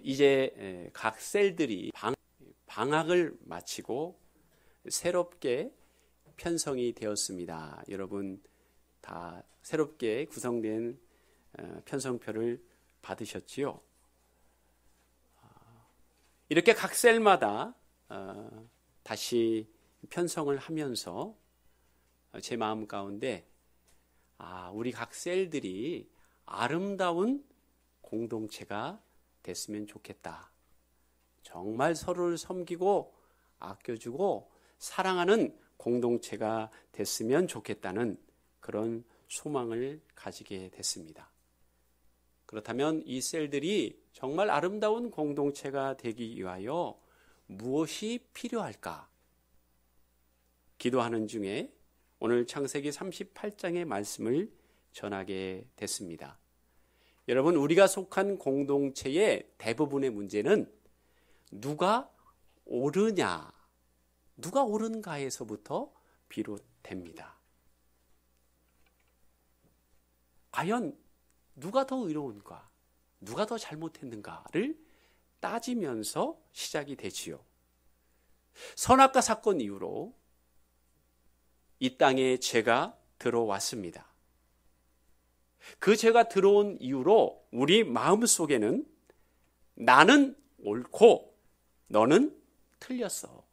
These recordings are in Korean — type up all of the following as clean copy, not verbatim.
이제 각 셀들이 방학을 마치고 새롭게 편성이 되었습니다. 여러분 다 새롭게 구성된 편성표를 받으셨지요? 이렇게 각 셀마다 다시 편성을 하면서 제 마음 가운데 우리 각 셀들이 아름다운 공동체가 됐으면 좋겠다. 정말 서로를 섬기고 아껴주고 사랑하는 공동체가 됐으면 좋겠다는 그런 소망을 가지게 됐습니다. 그렇다면 이 셀들이 정말 아름다운 공동체가 되기 위하여 무엇이 필요할까? 기도하는 중에 오늘 창세기 38장의 말씀을 전하게 됐습니다. 여러분, 우리가 속한 공동체의 대부분의 문제는 누가 옳으냐, 누가 옳은가에서부터 비롯됩니다. 과연 누가 더 의로운가, 누가 더 잘못했는가를 따지면서 시작이 되지요. 선악과 사건 이후로 이 땅에 죄가 들어왔습니다. 그 죄가 들어온 이후로 우리 마음속에는 나는 옳고 너는 틀렸어.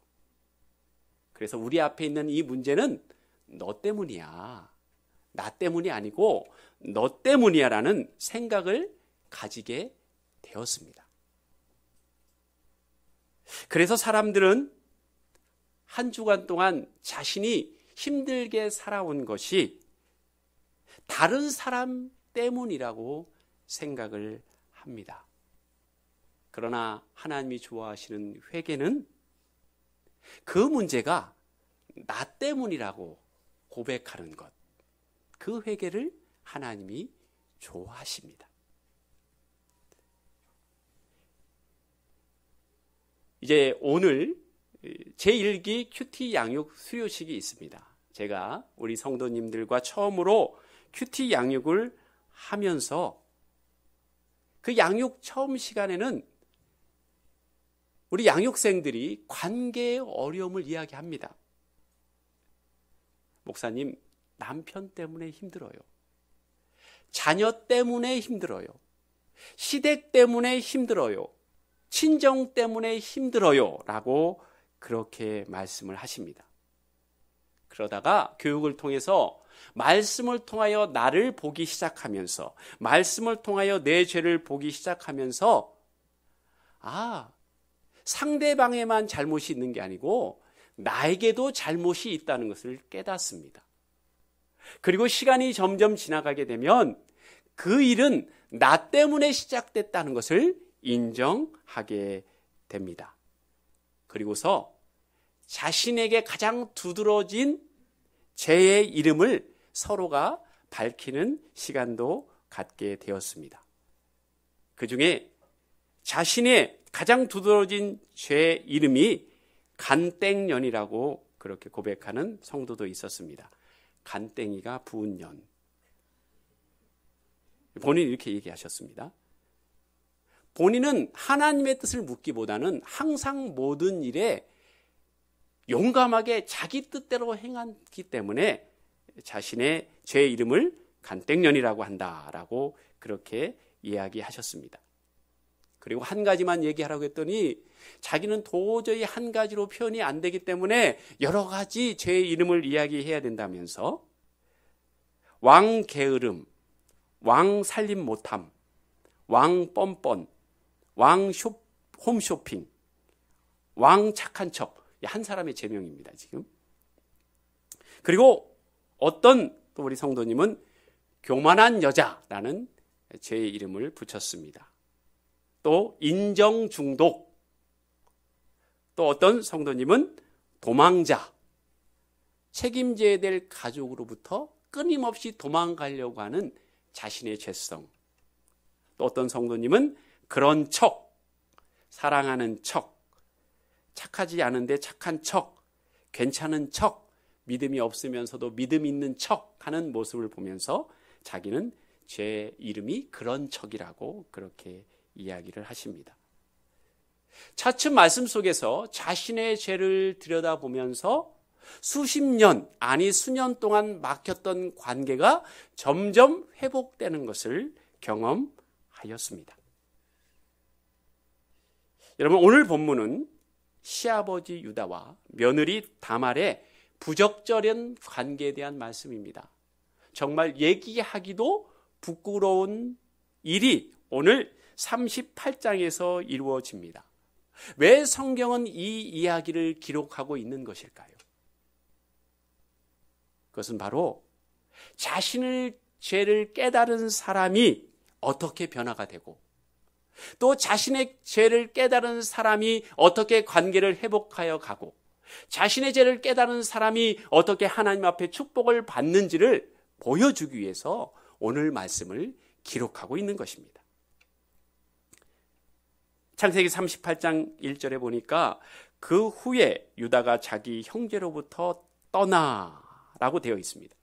그래서 우리 앞에 있는 이 문제는 너 때문이야. 나 때문이 아니고 너 때문이야 라는 생각을 가지게 되었습니다. 그래서 사람들은 한 주간 동안 자신이 힘들게 살아온 것이 다른 사람 때문이라고 생각을 합니다. 그러나 하나님이 좋아하시는 회개는 그 문제가 나 때문이라고 고백하는 것, 그 회개를 하나님이 좋아하십니다. 이제 오늘 제1기 큐티 양육 수료식이 있습니다. 제가 우리 성도님들과 처음으로 큐티 양육을 하면서 그 양육 처음 시간에는 우리 양육생들이 관계의 어려움을 이야기합니다. 목사님, 남편 때문에 힘들어요. 자녀 때문에 힘들어요. 시댁 때문에 힘들어요. 친정 때문에 힘들어요. 라고 그렇게 말씀을 하십니다. 그러다가 교육을 통해서 말씀을 통하여 나를 보기 시작하면서, 말씀을 통하여 내 죄를 보기 시작하면서 상대방에만 잘못이 있는 게 아니고 나에게도 잘못이 있다는 것을 깨닫습니다. 그리고 시간이 점점 지나가게 되면 그 일은 나 때문에 시작됐다는 것을 인정하게 됩니다. 그리고서 자신에게 가장 두드러진 죄의 이름을 서로가 밝히는 시간도 갖게 되었습니다. 그 중에 자신의 가장 두드러진 죄의 이름이 간땡년이라고 그렇게 고백하는 성도도 있었습니다. 간땡이가 부은 년. 본인이 이렇게 얘기하셨습니다. 본인은 하나님의 뜻을 묻기보다는 항상 모든 일에 용감하게 자기 뜻대로 행하기 때문에 자신의 죄의 이름을 간땡년이라고 한다라고 그렇게 이야기하셨습니다. 그리고 한 가지만 얘기하라고 했더니 자기는 도저히 한 가지로 표현이 안 되기 때문에 여러 가지 죄의 이름을 이야기해야 된다면서 왕 게으름, 왕 살림 못함, 왕 뻔뻔, 왕 홈쇼핑, 왕 착한 척, 한 사람의 제명입니다 지금. 그리고 어떤 또 우리 성도님은 교만한 여자라는 죄의 이름을 붙였습니다. 또 인정 중독, 또 어떤 성도님은 도망자, 책임져야 될 가족으로부터 끊임없이 도망가려고 하는 자신의 죄성, 또 어떤 성도님은 그런 척, 사랑하는 척, 착하지 않은데 착한 척, 괜찮은 척, 믿음이 없으면서도 믿음 있는 척 하는 모습을 보면서 자기는 죄 이름이 그런 척이라고 그렇게 이야기를 하십니다. 차츰 말씀 속에서 자신의 죄를 들여다보면서 수십 년, 아니 수년 동안 막혔던 관계가 점점 회복되는 것을 경험하였습니다. 여러분, 오늘 본문은 시아버지 유다와 며느리 다말의 부적절한 관계에 대한 말씀입니다. 정말 얘기하기도 부끄러운 일이 오늘 38장에서 이루어집니다. 왜 성경은 이 이야기를 기록하고 있는 것일까요? 그것은 바로 자신의 죄를 깨달은 사람이 어떻게 변화가 되고 또 자신의 죄를 깨달은 사람이 어떻게 관계를 회복하여 가고 자신의 죄를 깨달은 사람이 어떻게 하나님 앞에 축복을 받는지를 보여주기 위해서 오늘 말씀을 기록하고 있는 것입니다. 창세기 38장 1절에 보니까 그 후에 유다가 자기 형제로부터 떠나라고 되어 있습니다.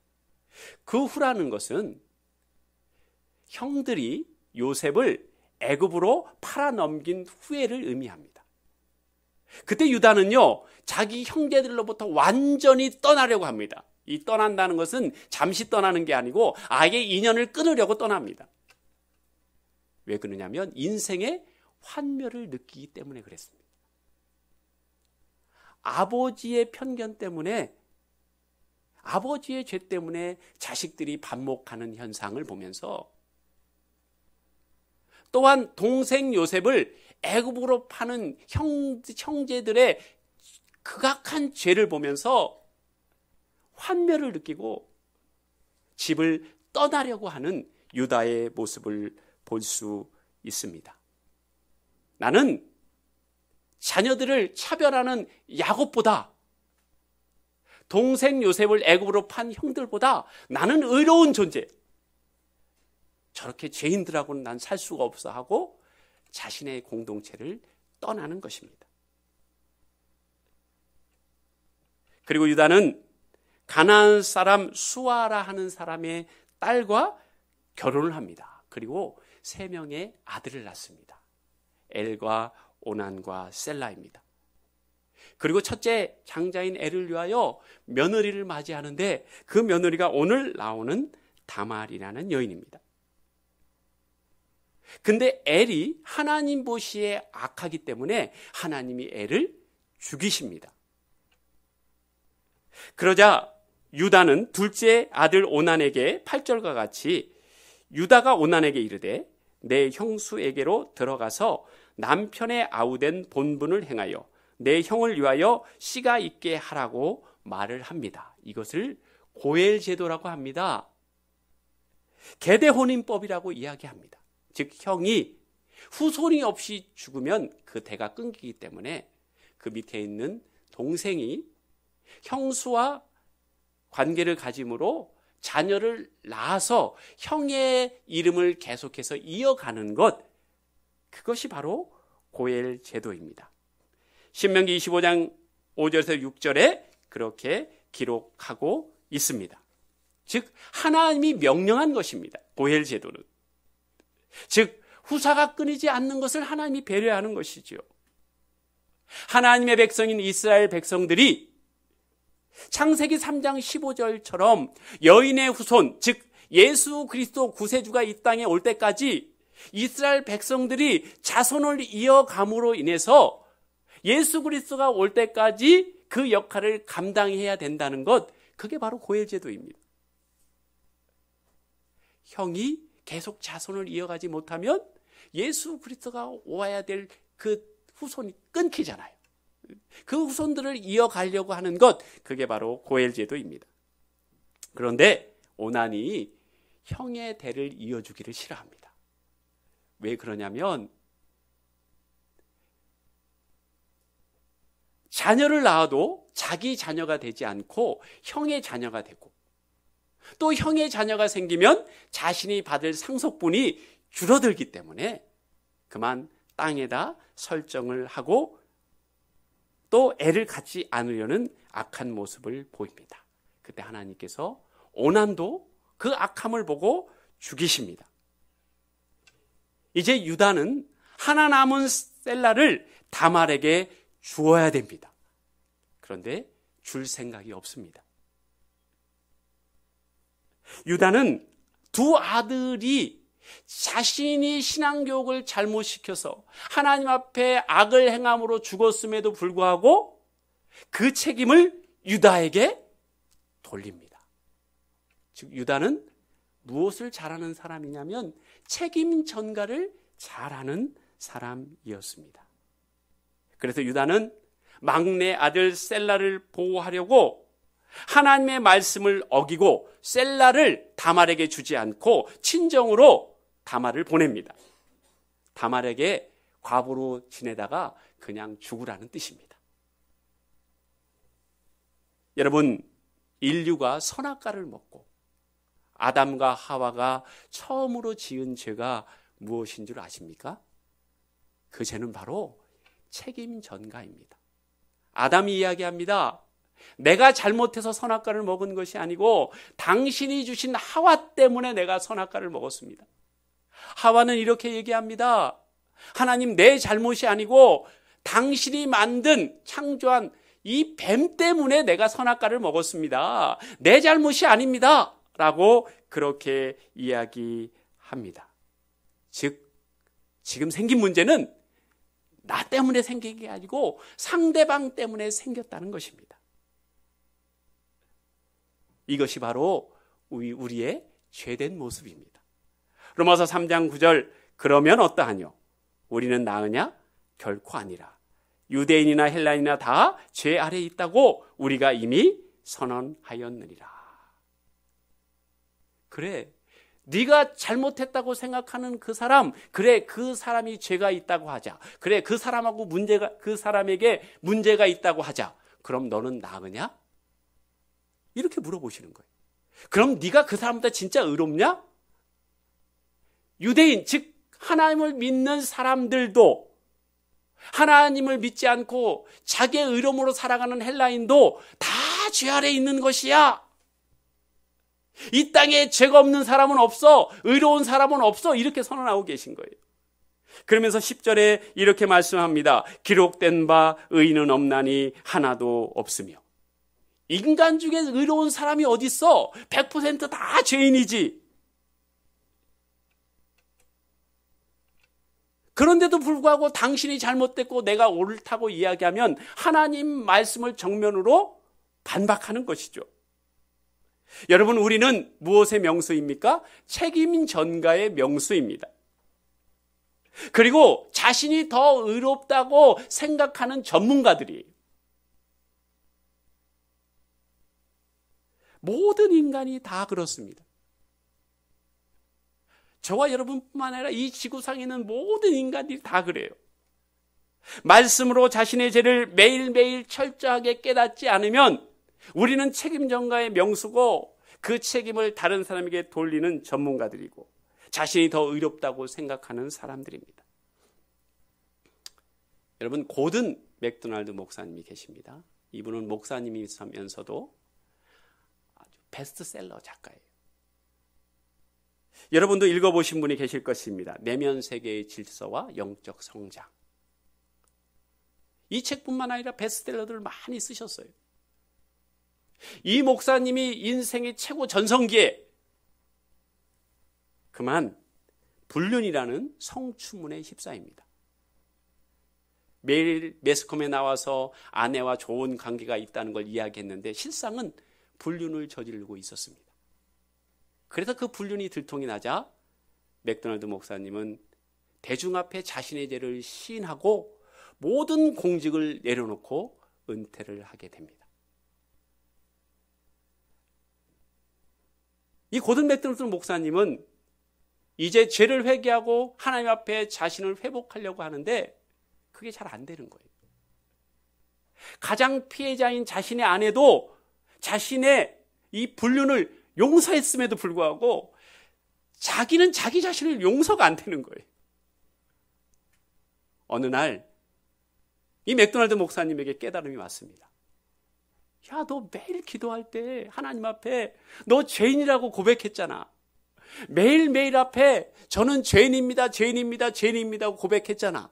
그 후라는 것은 형들이 요셉을 애굽으로 팔아넘긴 후에를 의미합니다. 그때 유다는요, 자기 형제들로부터 완전히 떠나려고 합니다. 이 떠난다는 것은 잠시 떠나는 게 아니고 아예 인연을 끊으려고 떠납니다. 왜 그러냐면 인생의 환멸을 느끼기 때문에 그랬습니다. 아버지의 편견 때문에, 아버지의 죄 때문에 자식들이 반목하는 현상을 보면서 또한 동생 요셉을 애굽으로 파는 형제들의 극악한 죄를 보면서 환멸을 느끼고 집을 떠나려고 하는 유다의 모습을 볼 수 있습니다. 나는 자녀들을 차별하는 야곱보다 동생 요셉을 애굽으로 판 형들보다 나는 의로운 존재, 저렇게 죄인들하고는 난 살 수가 없어 하고 자신의 공동체를 떠나는 것입니다. 그리고 유다는 가나안 사람 수아라 하는 사람의 딸과 결혼을 합니다. 그리고 3명의 아들을 낳습니다. 엘과 오난과 셀라입니다. 그리고 첫째 장자인 엘을 위하여 며느리를 맞이하는데 그 며느리가 오늘 나오는 다말이라는 여인입니다. 근데 엘이 하나님 보시기에 악하기 때문에 하나님이 엘을 죽이십니다. 그러자 유다는 둘째 아들 오난에게 8절과 같이 유다가 오난에게 이르되 내 형수에게로 들어가서 남편의 아우된 본분을 행하여 내 형을 위하여 씨가 있게 하라고 말을 합니다. 이것을 고엘 제도라고 합니다. 계대혼인법이라고 이야기합니다. 즉 형이 후손이 없이 죽으면 그 대가 끊기기 때문에 그 밑에 있는 동생이 형수와 관계를 가짐으로 자녀를 낳아서 형의 이름을 계속해서 이어가는 것, 그것이 바로 고엘 제도입니다. 신명기 25장 5절에서 6절에 그렇게 기록하고 있습니다. 즉 하나님이 명령한 것입니다. 고엘 제도는. 즉 후사가 끊이지 않는 것을 하나님이 배려하는 것이죠. 하나님의 백성인 이스라엘 백성들이 창세기 3장 15절처럼 여인의 후손, 즉 예수 그리스도 구세주가 이 땅에 올 때까지 이스라엘 백성들이 자손을 이어감으로 인해서 예수 그리스도가 올 때까지 그 역할을 감당해야 된다는 것, 그게 바로 고엘 제도입니다. 형이 계속 자손을 이어가지 못하면 예수 그리스도가 와야 될 그 후손이 끊기잖아요. 그 후손들을 이어가려고 하는 것, 그게 바로 고엘 제도입니다. 그런데 오난이 형의 대를 이어주기를 싫어합니다. 왜 그러냐면 자녀를 낳아도 자기 자녀가 되지 않고 형의 자녀가 되고 또 형의 자녀가 생기면 자신이 받을 상속분이 줄어들기 때문에 그만 땅에다 설정을 하고 또 애를 갖지 않으려는 악한 모습을 보입니다. 그때 하나님께서 오난도 그 악함을 보고 죽이십니다. 이제 유다는 하나 남은 셀라를 다말에게 주어야 됩니다. 그런데 줄 생각이 없습니다. 유다는 두 아들이 자신이 신앙교육을 잘못시켜서 하나님 앞에 악을 행함으로 죽었음에도 불구하고 그 책임을 유다에게 돌립니다. 즉 유다는 무엇을 잘하는 사람이냐면 책임 전가를 잘하는 사람이었습니다. 그래서 유다는 막내 아들 셀라를 보호하려고 하나님의 말씀을 어기고 셀라를 다말에게 주지 않고 친정으로 다말을 보냅니다. 다말에게 과부로 지내다가 그냥 죽으라는 뜻입니다. 여러분, 인류가 선악과를 먹고 아담과 하와가 처음으로 지은 죄가 무엇인 줄 아십니까? 그 죄는 바로 책임 전가입니다. 아담이 이야기합니다. 내가 잘못해서 선악과를 먹은 것이 아니고 당신이 주신 하와 때문에 내가 선악과를 먹었습니다. 하와는 이렇게 얘기합니다. 하나님, 내 잘못이 아니고 당신이 만든 창조한 이 뱀 때문에 내가 선악과를 먹었습니다. 내 잘못이 아닙니다. 라고 그렇게 이야기합니다. 즉 지금 생긴 문제는 나 때문에 생긴 게 아니고 상대방 때문에 생겼다는 것입니다. 이것이 바로 우리의 죄된 모습입니다. 로마서 3장 9절, 그러면 어떠하뇨? 우리는 나으냐? 결코 아니라. 유대인이나 헬라인이나 다 죄 아래 있다고 우리가 이미 선언하였느니라. 그래, 네가 잘못했다고 생각하는 그 사람, 그래, 그 사람이 죄가 있다고 하자. 그래, 그 사람에게 문제가 있다고 하자. 그럼 너는 나으냐? 이렇게 물어보시는 거예요. 그럼 네가 그 사람보다 진짜 의롭냐? 유대인, 즉 하나님을 믿는 사람들도, 하나님을 믿지 않고 자기의 의로움으로 살아가는 헬라인도 다 죄 아래 있는 것이야. 이 땅에 죄가 없는 사람은 없어, 의로운 사람은 없어, 이렇게 선언하고 계신 거예요. 그러면서 10절에 이렇게 말씀합니다. 기록된 바 의인은 없나니 하나도 없으며. 인간 중에 의로운 사람이 어디 있어? 100% 다 죄인이지. 그런데도 불구하고 당신이 잘못됐고 내가 옳다고 이야기하면 하나님 말씀을 정면으로 반박하는 것이죠. 여러분, 우리는 무엇의 명수입니까? 책임 전가의 명수입니다. 그리고 자신이 더 의롭다고 생각하는 전문가들이, 모든 인간이 다 그렇습니다. 저와 여러분뿐만 아니라 이 지구상에 있는 모든 인간들이 다 그래요. 말씀으로 자신의 죄를 매일매일 철저하게 깨닫지 않으면 우리는 책임 전가의 명수고 그 책임을 다른 사람에게 돌리는 전문가들이고 자신이 더 의롭다고 생각하는 사람들입니다. 여러분, 고든 맥도날드 목사님이 계십니다. 이분은 목사님이면서도 아주 베스트셀러 작가예요. 여러분도 읽어보신 분이 계실 것입니다. 내면 세계의 질서와 영적 성장. 이 책뿐만 아니라 베스트셀러들을 많이 쓰셨어요. 이 목사님이 인생의 최고 전성기에 그만 불륜이라는 성추문에 휩싸입니다. 매일 매스컴에 나와서 아내와 좋은 관계가 있다는 걸 이야기했는데 실상은 불륜을 저지르고 있었습니다. 그래서 그 불륜이 들통이 나자 맥도날드 목사님은 대중 앞에 자신의 죄를 시인하고 모든 공직을 내려놓고 은퇴를 하게 됩니다. 이 고든 맥도날드 목사님은 이제 죄를 회개하고 하나님 앞에 자신을 회복하려고 하는데 그게 잘 안 되는 거예요. 가장 피해자인 자신의 아내도 자신의 이 불륜을 용서했음에도 불구하고 자기는 자기 자신을 용서가 안 되는 거예요. 어느 날 이 맥도날드 목사님에게 깨달음이 왔습니다. 야, 너 매일 기도할 때 하나님 앞에 너 죄인이라고 고백했잖아. 매일매일 앞에 저는 죄인입니다, 죄인입니다, 죄인입니다 고백했잖아.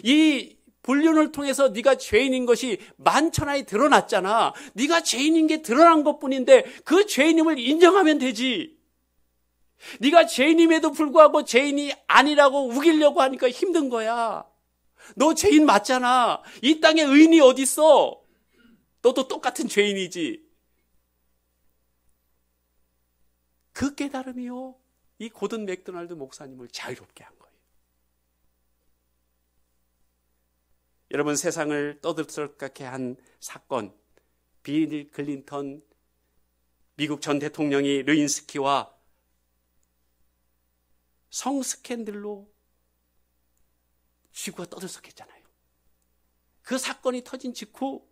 이 불륜을 통해서 네가 죄인인 것이 만천하에 드러났잖아. 네가 죄인인 게 드러난 것뿐인데 그 죄인임을 인정하면 되지. 네가 죄인임에도 불구하고 죄인이 아니라고 우기려고 하니까 힘든 거야. 너 죄인 맞잖아. 이 땅에 의인이 어딨어? 너도 똑같은 죄인이지. 그 깨달음이요, 이 고든 맥도날드 목사님을 자유롭게 한 거예요. 여러분, 세상을 떠들썩하게 한 사건, 빌 클린턴 미국 전 대통령이 르인스키와 성 스캔들로 지구가 떠들썩했잖아요. 그 사건이 터진 직후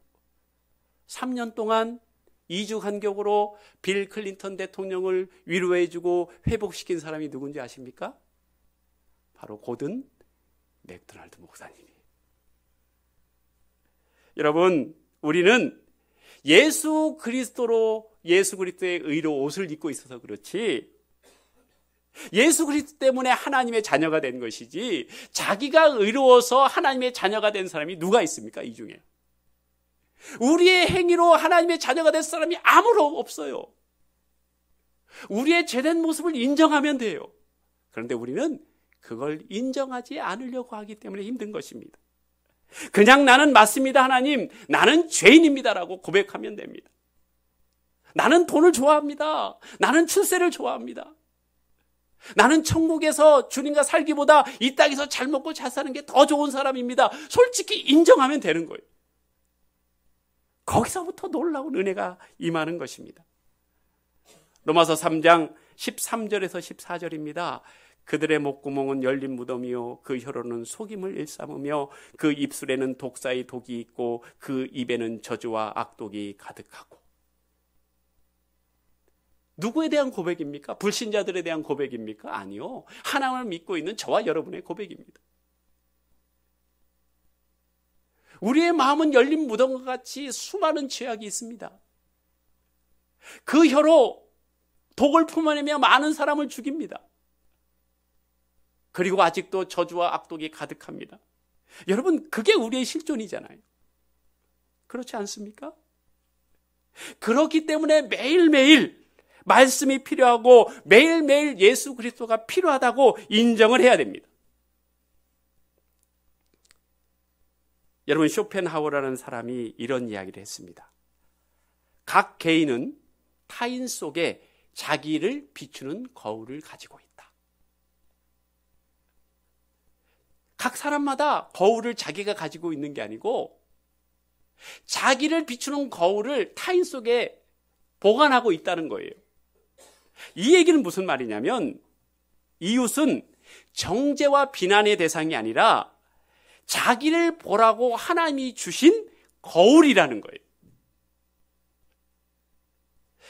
3년 동안 2주 간격으로 빌 클린턴 대통령을 위로해주고 회복시킨 사람이 누군지 아십니까? 바로 고든 맥도날드 목사님이에요. 여러분, 우리는 예수 그리스도의 의로 옷을 입고 있어서 그렇지, 예수 그리스도 때문에 하나님의 자녀가 된 것이지, 자기가 의로워서 하나님의 자녀가 된 사람이 누가 있습니까? 이 중에 우리의 행위로 하나님의 자녀가 된 사람이 아무도 없어요. 우리의 죄된 모습을 인정하면 돼요. 그런데 우리는 그걸 인정하지 않으려고 하기 때문에 힘든 것입니다. 그냥 나는 맞습니다, 하나님, 나는 죄인입니다라고 고백하면 됩니다. 나는 돈을 좋아합니다. 나는 출세를 좋아합니다. 나는 천국에서 주님과 살기보다 이 땅에서 잘 먹고 잘 사는 게 더 좋은 사람입니다. 솔직히 인정하면 되는 거예요. 거기서부터 놀라운 은혜가 임하는 것입니다. 로마서 3장 13절에서 14절입니다. 그들의 목구멍은 열린 무덤이요, 그 혀로는 속임을 일삼으며 그 입술에는 독사의 독이 있고 그 입에는 저주와 악독이 가득하고. 누구에 대한 고백입니까? 불신자들에 대한 고백입니까? 아니요. 하나님을 믿고 있는 저와 여러분의 고백입니다. 우리의 마음은 열린 무덤과 같이 수많은 죄악이 있습니다. 그 혀로 독을 품어내며 많은 사람을 죽입니다. 그리고 아직도 저주와 악독이 가득합니다. 여러분, 그게 우리의 실존이잖아요. 그렇지 않습니까? 그렇기 때문에 매일매일 말씀이 필요하고 매일매일 예수 그리스도가 필요하다고 인정을 해야 됩니다. 여러분, 쇼펜하우어라는 사람이 이런 이야기를 했습니다. 각 개인은 타인 속에 자기를 비추는 거울을 가지고 있다. 각 사람마다 거울을 자기가 가지고 있는 게 아니고 자기를 비추는 거울을 타인 속에 보관하고 있다는 거예요. 이 얘기는 무슨 말이냐면, 이웃은 정죄와 비난의 대상이 아니라 자기를 보라고 하나님이 주신 거울이라는 거예요.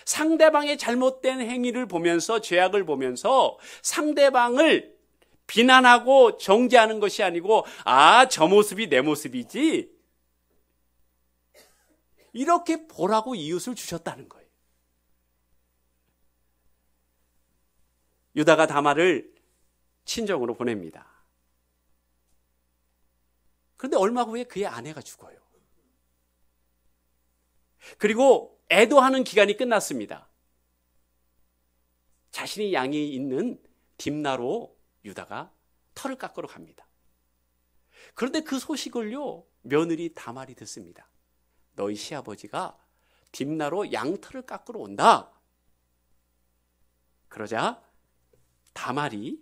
상대방의 잘못된 행위를 보면서, 죄악을 보면서 상대방을 비난하고 정죄하는 것이 아니고, 아, 저 모습이 내 모습이지, 이렇게 보라고 이웃을 주셨다는 거예요. 유다가 다말을 친정으로 보냅니다. 그런데 얼마 후에 그의 아내가 죽어요. 그리고 애도하는 기간이 끝났습니다. 자신이 양이 있는 딥나로 유다가 털을 깎으러 갑니다. 그런데 그 소식을요, 며느리 다말이 듣습니다. 너희 시아버지가 딥나로 양털을 깎으러 온다. 그러자 다말이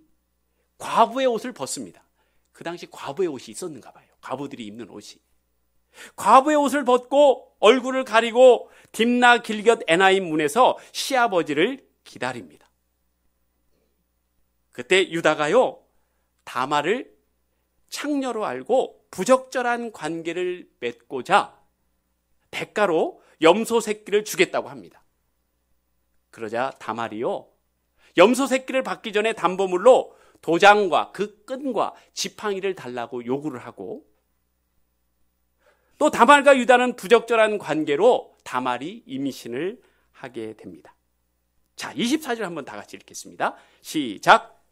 과부의 옷을 벗습니다. 그 당시 과부의 옷이 있었는가 봐요. 과부들이 입는 옷이. 과부의 옷을 벗고 얼굴을 가리고 딥나 길곁 에나임 문에서 시아버지를 기다립니다. 그때 유다가요, 다말을 창녀로 알고 부적절한 관계를 맺고자 대가로 염소 새끼를 주겠다고 합니다. 그러자 다말이요, 염소 새끼를 받기 전에 담보물로 도장과 그 끈과 지팡이를 달라고 요구를 하고, 또 다말과 유다는 부적절한 관계로 다말이 임신을 하게 됩니다. 자, 24절 한번 다 같이 읽겠습니다. 시작.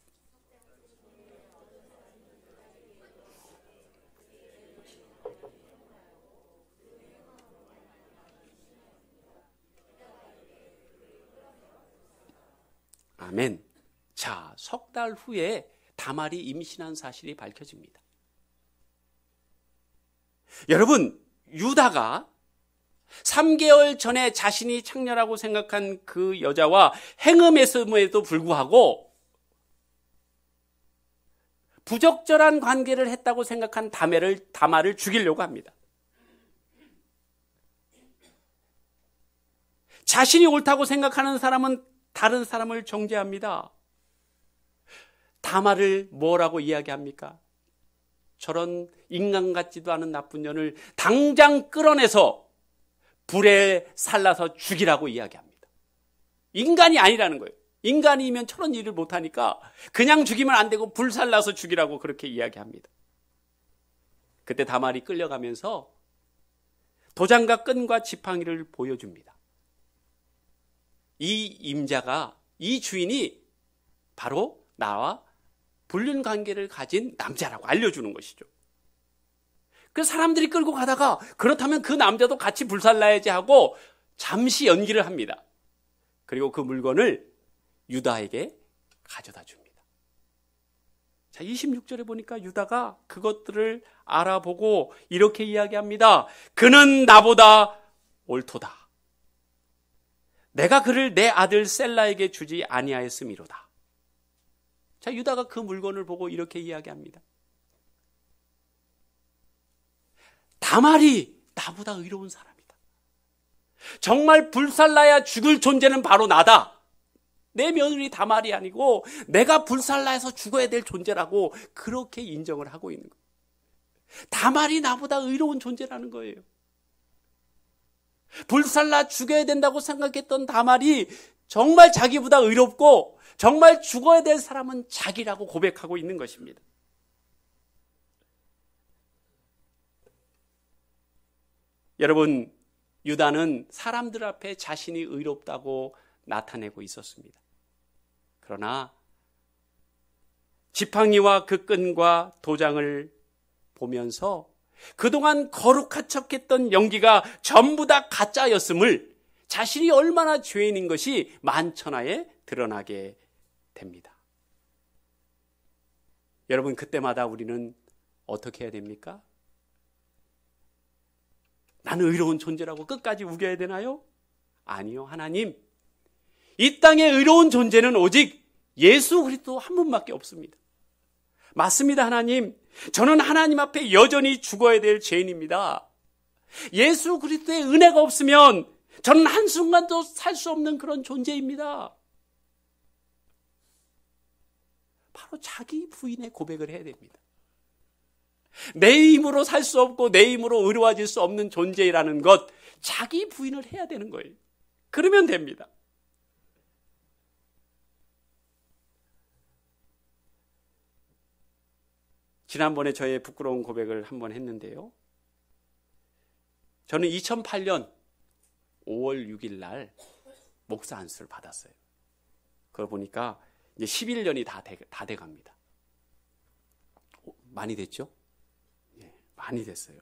아멘. 자, 석 달 후에 다말이 임신한 사실이 밝혀집니다. 여러분, 유다가 3개월 전에 자신이 창녀라고 생각한 그 여자와 행음했음에도 불구하고 부적절한 관계를 했다고 생각한 다말을 죽이려고 합니다. 자신이 옳다고 생각하는 사람은 다른 사람을 정죄합니다. 다말을 뭐라고 이야기합니까? 저런 인간 같지도 않은 나쁜 년을 당장 끌어내서 불에 살라서 죽이라고 이야기합니다. 인간이 아니라는 거예요. 인간이면 저런 일을 못하니까 그냥 죽이면 안 되고 불 살라서 죽이라고 그렇게 이야기합니다. 그때 다말이 끌려가면서 도장과 끈과 지팡이를 보여줍니다. 이 임자가, 이 주인이 바로 나와 불륜 관계를 가진 남자라고 알려주는 것이죠. 그래서 사람들이 끌고 가다가 그렇다면 그 남자도 같이 불살라야지 하고 잠시 연기를 합니다. 그리고 그 물건을 유다에게 가져다 줍니다. 자, 26절에 보니까 유다가 그것들을 알아보고 이렇게 이야기합니다. 그는 나보다 옳도다. 내가 그를 내 아들 셀라에게 주지 아니하였음이로다. 자, 유다가 그 물건을 보고 이렇게 이야기합니다. 다말이 나보다 의로운 사람이다. 정말 불살라야 죽을 존재는 바로 나다. 내 며느리 다말이 아니고 내가 불살라해서 죽어야 될 존재라고 그렇게 인정을 하고 있는 거예요. 다말이 나보다 의로운 존재라는 거예요. 불살라 죽여야 된다고 생각했던 다말이 정말 자기보다 의롭고 정말 죽어야 될 사람은 자기라고 고백하고 있는 것입니다. 여러분, 유다는 사람들 앞에 자신이 의롭다고 나타내고 있었습니다. 그러나 지팡이와 그 끈과 도장을 보면서 그동안 거룩한 척했던 연기가 전부 다 가짜였음을, 자신이 얼마나 죄인인 것이 만천하에 드러나게 됩니다. 여러분, 그때마다 우리는 어떻게 해야 됩니까? 나는 의로운 존재라고 끝까지 우겨야 되나요? 아니요. 하나님, 이 땅에 의로운 존재는 오직 예수 그리스도 한 분밖에 없습니다. 맞습니다. 하나님, 저는 하나님 앞에 여전히 죽어야 될 죄인입니다. 예수 그리스도의 은혜가 없으면 저는 한순간도 살 수 없는 그런 존재입니다. 바로 자기 부인의 고백을 해야 됩니다. 내 힘으로 살 수 없고 내 힘으로 의로워질 수 없는 존재라는 것, 자기 부인을 해야 되는 거예요. 그러면 됩니다. 지난번에 저의 부끄러운 고백을 한번 했는데요. 저는 2008년 5월 6일 날 목사 안수를 받았어요. 그걸 보니까 이제 11년이 다 돼갑니다. 많이 됐죠? 예, 많이 됐어요.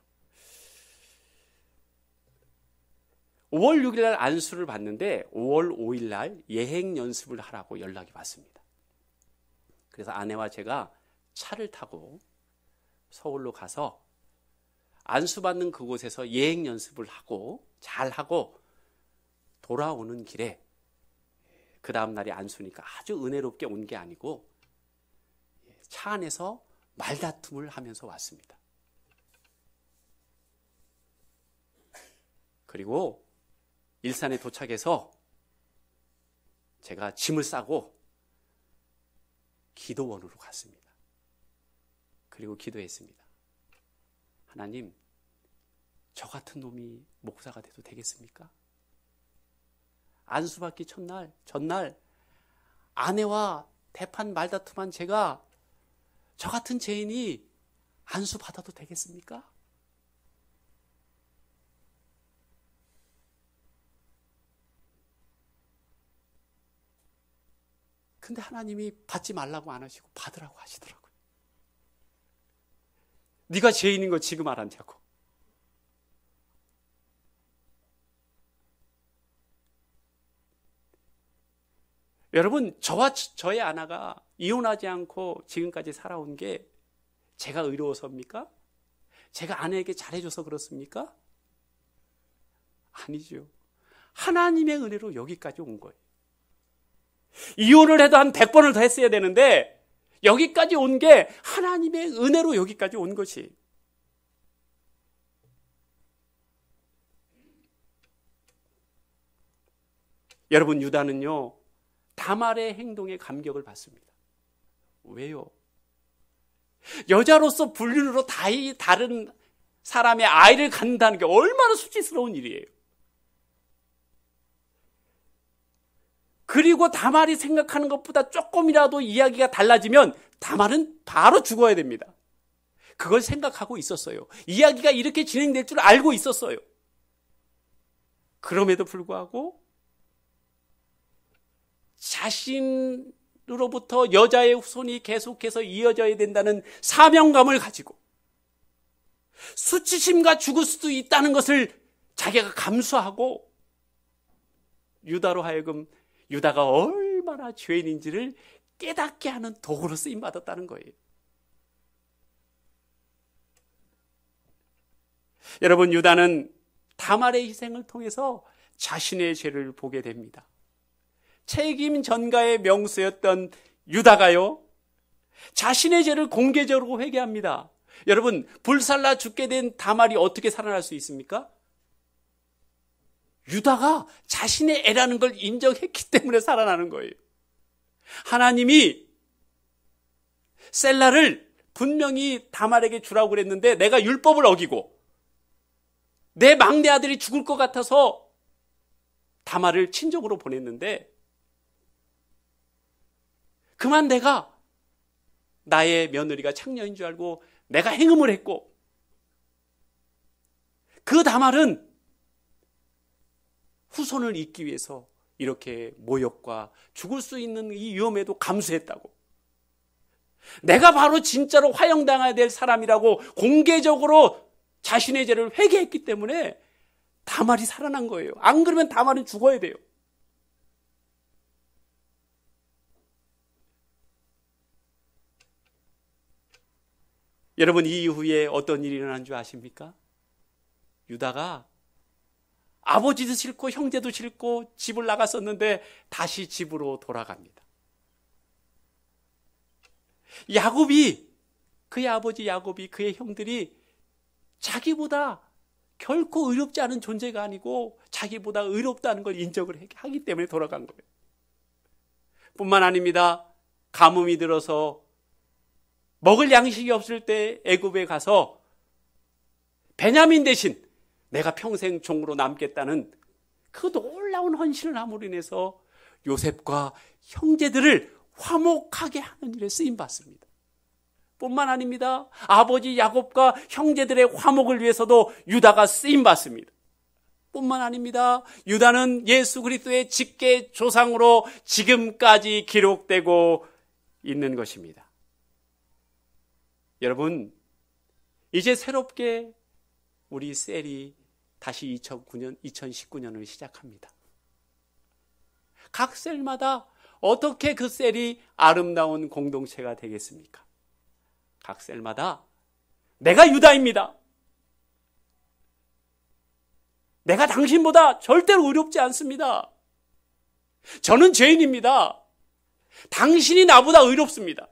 5월 6일 날 안수를 받는데 5월 5일 날 예행 연습을 하라고 연락이 왔습니다. 그래서 아내와 제가 차를 타고 서울로 가서 안수받는 그곳에서 예행 연습을 하고 잘하고 돌아오는 길에, 그 다음 날이 안수니까 아주 은혜롭게 온 게 아니고 차 안에서 말다툼을 하면서 왔습니다. 그리고 일산에 도착해서 제가 짐을 싸고 기도원으로 갔습니다. 그리고 기도했습니다. 하나님, 저 같은 놈이 목사가 돼도 되겠습니까? 안수받기 전날 아내와 대판 말다툼한 제가 저 같은 죄인이 안수받아도 되겠습니까? 근데 하나님이 받지 말라고 안 하시고 받으라고 하시더라고요. 네가 죄인인 거 지금 알았냐고. 여러분, 저의 아내가 이혼하지 않고 지금까지 살아온 게 제가 의로워서입니까? 제가 아내에게 잘해줘서 그렇습니까? 아니죠. 하나님의 은혜로 여기까지 온 거예요. 이혼을 해도 한 100번을 더 했어야 되는데 여기까지 온 게 하나님의 은혜로 여기까지 온 것이. 여러분, 유다는요, 다말의 행동에 감격을 받습니다. 왜요? 여자로서 불륜으로 다른 사람의 아이를 갖는다는 게 얼마나 수치스러운 일이에요. 그리고 다말이 생각하는 것보다 조금이라도 이야기가 달라지면 다말은 바로 죽어야 됩니다. 그걸 생각하고 있었어요. 이야기가 이렇게 진행될 줄 알고 있었어요. 그럼에도 불구하고 자신으로부터 여자의 후손이 계속해서 이어져야 된다는 사명감을 가지고 수치심과 죽을 수도 있다는 것을 자기가 감수하고 유다로 하여금 유다가 얼마나 죄인인지를 깨닫게 하는 도구로 쓰임받았다는 거예요. 여러분, 유다는 다말의 희생을 통해서 자신의 죄를 보게 됩니다. 책임 전가의 명수였던 유다가요, 자신의 죄를 공개적으로 회개합니다. 여러분, 불살라 죽게 된 다말이 어떻게 살아날 수 있습니까? 유다가 자신의 애라는 걸 인정했기 때문에 살아나는 거예요. 하나님이 셀라를 분명히 다말에게 주라고 그랬는데 내가 율법을 어기고 내 막내 아들이 죽을 것 같아서 다말을 친족으로 보냈는데 그만 내가 나의 며느리가 창녀인 줄 알고 내가 행음을 했고 그 다말은 후손을 잇기 위해서 이렇게 모욕과 죽을 수 있는 이 위험에도 감수했다고. 내가 바로 진짜로 화형당해야 될 사람이라고 공개적으로 자신의 죄를 회개했기 때문에 다말이 살아난 거예요. 안 그러면 다말은 죽어야 돼요. 여러분, 이 이후에 어떤 일이 일어난 줄 아십니까? 유다가 아버지도 싫고 형제도 싫고 집을 나갔었는데 다시 집으로 돌아갑니다. 야곱이, 그의 아버지 야곱이, 그의 형들이 자기보다 결코 의롭지 않은 존재가 아니고 자기보다 의롭다는 걸 인정을 하기 때문에 돌아간 거예요. 뿐만 아닙니다. 가뭄이 들어서 먹을 양식이 없을 때 애굽에 가서 베냐민 대신 내가 평생 종으로 남겠다는 그 놀라운 헌신을 함으로 인해서 요셉과 형제들을 화목하게 하는 일에 쓰임받습니다. 뿐만 아닙니다. 아버지 야곱과 형제들의 화목을 위해서도 유다가 쓰임받습니다. 뿐만 아닙니다. 유다는 예수 그리스도의 직계 조상으로 지금까지 기록되고 있는 것입니다. 여러분, 이제 새롭게 우리 셀이 다시 2019년을 시작합니다. 각 셀마다 어떻게 그 셀이 아름다운 공동체가 되겠습니까? 각 셀마다 내가 유다입니다. 내가 당신보다 절대로 의롭지 않습니다. 저는 죄인입니다. 당신이 나보다 의롭습니다.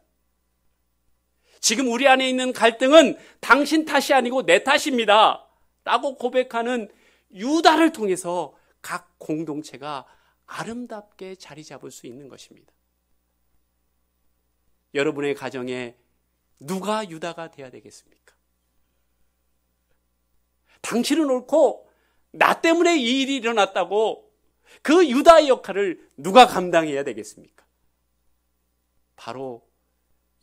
지금 우리 안에 있는 갈등은 당신 탓이 아니고 내 탓입니다. 라고 고백하는 유다를 통해서 각 공동체가 아름답게 자리 잡을 수 있는 것입니다. 여러분의 가정에 누가 유다가 되어야 되겠습니까? 당신은 옳고 나 때문에 이 일이 일어났다고 그 유다의 역할을 누가 감당해야 되겠습니까? 바로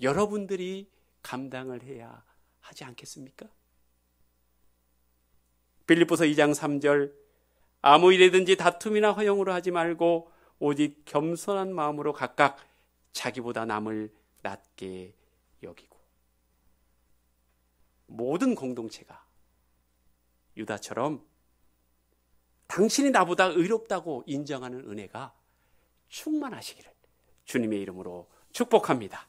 여러분들이 감당을 해야 하지 않겠습니까? 빌립보서 2장 3절, 아무 일이든지 다툼이나 허용으로 하지 말고 오직 겸손한 마음으로 각각 자기보다 남을 낮게 여기고. 모든 공동체가 유다처럼 당신이 나보다 의롭다고 인정하는 은혜가 충만하시기를 주님의 이름으로 축복합니다.